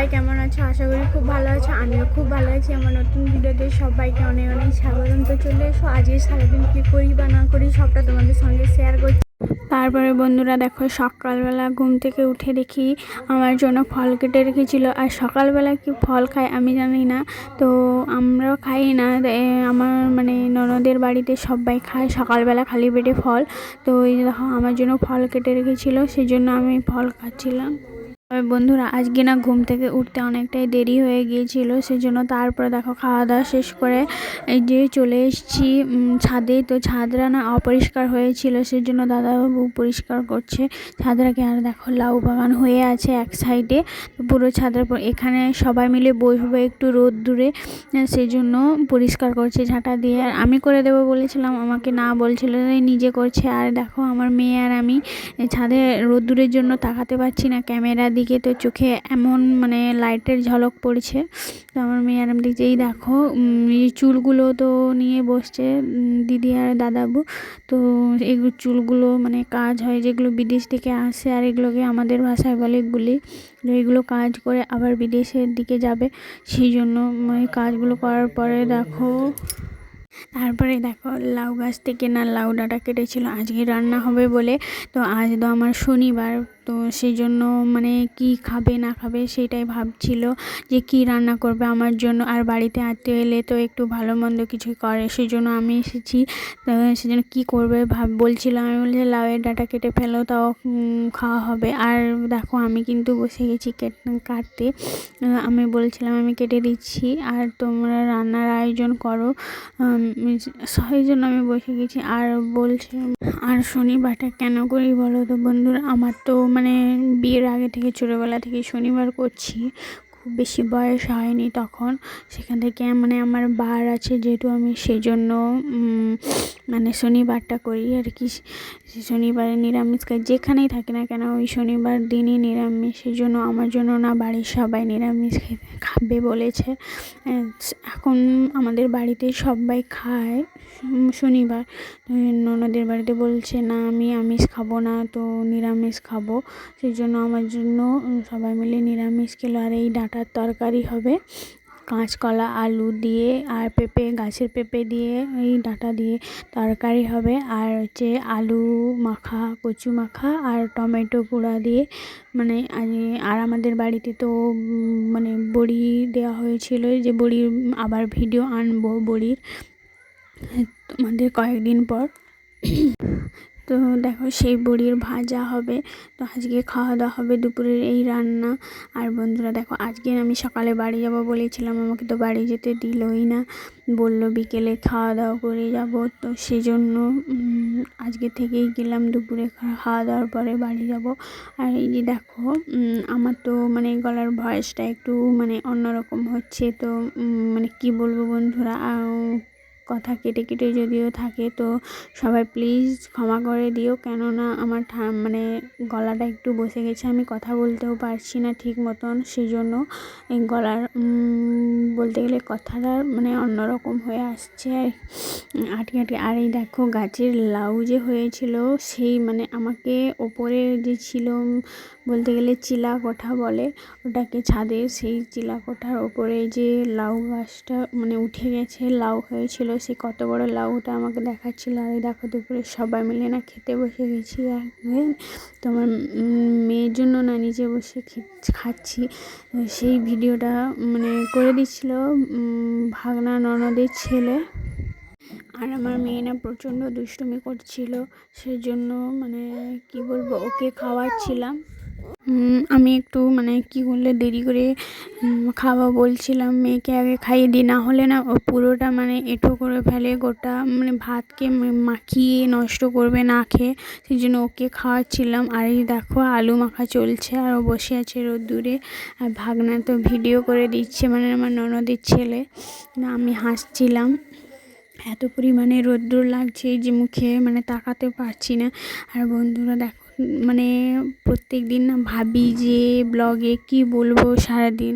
সবাই কেমন আছো? আশা করি খুব ভালো আছো। আমিও খুব ভালো আছি। আমার নতুন ভিডিওতে সবাইকে অনেক অনেক স্বাগতম। তো চলে এসো, আজকে সারাদিন কী করি বা না করি সবটা তোমাদের সঙ্গে শেয়ার করছি। তারপরে বন্ধুরা দেখো, সকালবেলা ঘুম থেকে উঠে দেখি আমার জন্য ফল কেটে রেখেছিল। আর সকালবেলা কি ফল খায় আমি জানি না, তো আমরাও খাই না। আমার মানে ননদের বাড়িতে সবাই খায় সকালবেলা খালি পেটে ফল। তো এই দেখো আমার জন্য ফল কেটে রেখেছিল, সেই জন্য আমি ফল খাচ্ছিলাম। বন্ধুরা আজকে না ঘুম থেকে উঠতে অনেকটাই দেরি হয়ে গিয়েছিল, সেজন্য তারপরে দেখো খাওয়া দাওয়া শেষ করে এই যে চলে এসেছি ছাদে। তো ছাদরা না অপরিষ্কার হয়েছিল, সেজন্য দাদাবাবু পরিষ্কার করছে ছাদরাকে। আর দেখো লাউ বাগান হয়ে আছে এক সাইডে, পুরো ছাদের পর এখানে সবাই মিলে বসবে একটু রোদ দূরে, সেই জন্য পরিষ্কার করছে ঝাঁটা দিয়ে। আর আমি করে দেবো বলেছিলাম, আমাকে না বলছিল, নিজে করছে। আর দেখো আমার মেয়ে আর আমি ছাদে রোদ্দুরের জন্য তাকাতে পারছি না ক্যামেরার দিকে, তো চোখে এমন মানে লাইটের ঝলক পড়ছে। তো আমার মেয়ে আর আমি দেখছি, এই দেখো এই চুলগুলো তো নিয়ে বসছে দিদি আর দাদাবু। তো এই চুলগুলো মানে কাজ হয়, যেগুলো বিদেশ থেকে আসে, আর এগুলোকে আমাদের ভাষায় বলে গুলি। এইগুলো কাজ করে আবার বিদেশের দিকে যাবে, সেই জন্য কাজগুলো করার পরে দেখো তারপরে দেখো লাউ গাছ থেকে না লাউ ডাঁটা কেটেছিল আজকে রান্না হবে বলে। তো আজ তো আমার শনিবার, তো সেই জন্য মানে কি খাবে না খাবে সেটাই ভাবছিল যে কি রান্না করবে আমার জন্য। আর বাড়িতে আত্মীয় এলে তো একটু ভালো মন্দ কিছু করে, সেই জন্য আমি এসেছি। তো সেজন্য কী করবে বলছিলাম, আমি বলছি লাউয়ের ডাঁটা কেটে ফেলো, তাও খাওয়া হবে। আর দেখো আমি কিন্তু বসে গেছি কাটতে। আমি বলছিলাম আমি কেটে দিচ্ছি আর তোমরা রান্নার আয়োজন করো, সেই জন্য আমি বসে গেছি। আর বলছে, আর শনিবারটা কেন করি বলো তো বন্ধুরা? আমার তো মানে বিয়ের আগে থেকে ছোটোবেলা থেকে শনিবার করছি, খুব বেশি বয়স হয়নি তখন। সেখান থেকে মানে আমার বার আছে যেহেতু, আমি সেই জন্য মানে শনিবারটা করি আর কি। শনিবারে নিরামিষ খাই, যেখানেই থাকি না কেন ওই শনিবার দিনই নিরামিষ। সেই জন্য আমার জন্য না বাড়ির সবাই নিরামিষ খাবে বলেছে। এখন আমাদের বাড়িতে সবাই খায় শনিবার। ননদের বাড়িতে বলছে না আমি আমিষ খাবো না, তো নিরামিষ খাবো, সেই জন্য আমার জন্য সবাই মিলে নিরামিষ খেলো। আর এই ডাঁটার তরকারি হবে কাঁচকলা আলু দিয়ে, আর পেঁপে গাছের পেঁপে দিয়ে এই ডাঁটা দিয়ে তরকারি হবে। আর হচ্ছে আলু মাখা, কচু মাখা আর টমেটো পোড়া দিয়ে মানে আর আমাদের বাড়িতে তো মানে বড়ি দেওয়া হয়েছিল, যে বড়ির আবার ভিডিও আনবো বড়ির তোমাদের কয়েকদিন পর। তো দেখো সেই বড়ির ভাজা হবে। তো আজকে খাওয়া দাওয়া হবে দুপুরের এই রান্না। আর বন্ধুরা দেখো আজকে আমি সকালে বাড়ি যাব বলেছিলাম, আমাকে তো বাড়ি যেতে দিলই না, বললো বিকেলে খাওয়া দাওয়া করে যাব। তো সেই জন্য আজকে থেকেই গেলাম, দুপুরে খাওয়া দাওয়ার পরে বাড়ি যাব। আর এই যে দেখো আমার তো মানে গলার ভয়েসটা একটু মানে অন্যরকম হচ্ছে, তো মানে কি বলবো বন্ধুরা, কথা কেটে কেটে যদিও থাকে, তো সবাই প্লিজ ক্ষমা করে দিও, কেননা আমার মানে গলাটা একটু বসে গেছে, আমি কথা বলতেও পারছি না ঠিক মতন, সেই জন্য এই গলার বলতে গেলে কথাটা মানে অন্যরকম হয়ে আসছে আটকে আটকে। আর এই দেখো গাছের লাউ যে হয়েছিল, সেই মানে আমাকে ওপরে যে ছিল বলতে গেলে চিলা কোঠা বলে ওটাকে, ছাদে সেই চিলা কোঠার ওপরে যে লাউ গাছটা মানে উঠে গেছে, লাউ হয়েছিল, সে কত বড় লাউটা আমাকে দেখাচ্ছিল। আর এই দেখো দুপুরে সবাই মিলে না খেতে বসে গেছি। আর তোমার মেয়ের জন্য না নিচে বসে খাচ্ছি, সেই ভিডিওটা মানে করে দিচ্ছিল ভাগনা ননদের ছেলে। আর আমার মেয়ে না প্রচণ্ড দুষ্টুমি করছিল, সেজন্য মানে কি বলবো ওকে খাওয়াচ্ছিলাম। আমি একটু মানে কি করলে দেরি করে খাওয়া বলছিলাম, মেয়েকে আগে খাইয়ে দিই, না হলে না ও পুরোটা মানে এঁটো করে ফেলে, গোটা মানে ভাতকে মাখিয়ে নষ্ট করবে না খেয়ে, সেই জন্য ওকে খাওয়াচ্ছিলাম। আর এই দেখো আলু মাখা চলছে, আর ও বসে আছে রোদ্দুরে। আর ভাগনা তো ভিডিও করে দিচ্ছে, মানে আমার ননদের ছেলে, না আমি হাসছিলাম, এত পরিমাণে রোদ্দুর লাগছে যে মুখে মানে তাকাতে পারছি না। আর বন্ধুরা দেখো মানে প্রত্যেক দিন না ভাবি যে ব্লগে কি বলবো সারাদিন,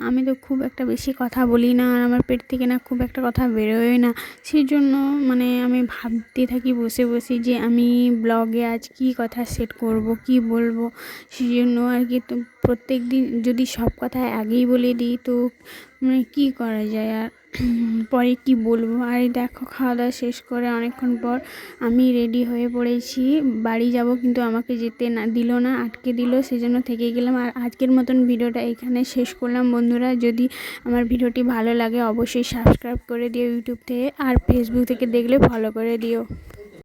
আমি তো খুব একটা বেশি কথা বলি না, আর আমার পেট থেকে না খুব একটা কথা বেরোয় না, সেই জন্য মানে আমি ভাবতে থাকি বসে বসে যে আমি ব্লগে আজ কী কথা সেট করব, কি বলবো, সেই জন্য আর কি। তো প্রত্যেক দিন যদি সব কথা আগেই বলে দিই তো মানে কী করা যায়, আর পরে কি বলবো। আর এই দেখো খাওয়া দাওয়া শেষ করে অনেকক্ষণ পর আমি রেডি হয়ে পড়েছি, বাড়ি যাব, কিন্তু আমাকে যেতে দিল না, আটকে দিল, সেজন্য থেকে গেলাম। আর আজকের মতন ভিডিওটা এখানে শেষ করলাম বন্ধুরা। যদি আমার ভিডিওটি ভালো লাগে অবশ্যই সাবস্ক্রাইব করে দিও ইউটিউব থেকে, আর ফেসবুক থেকে দেখলে ফলো করে দিও।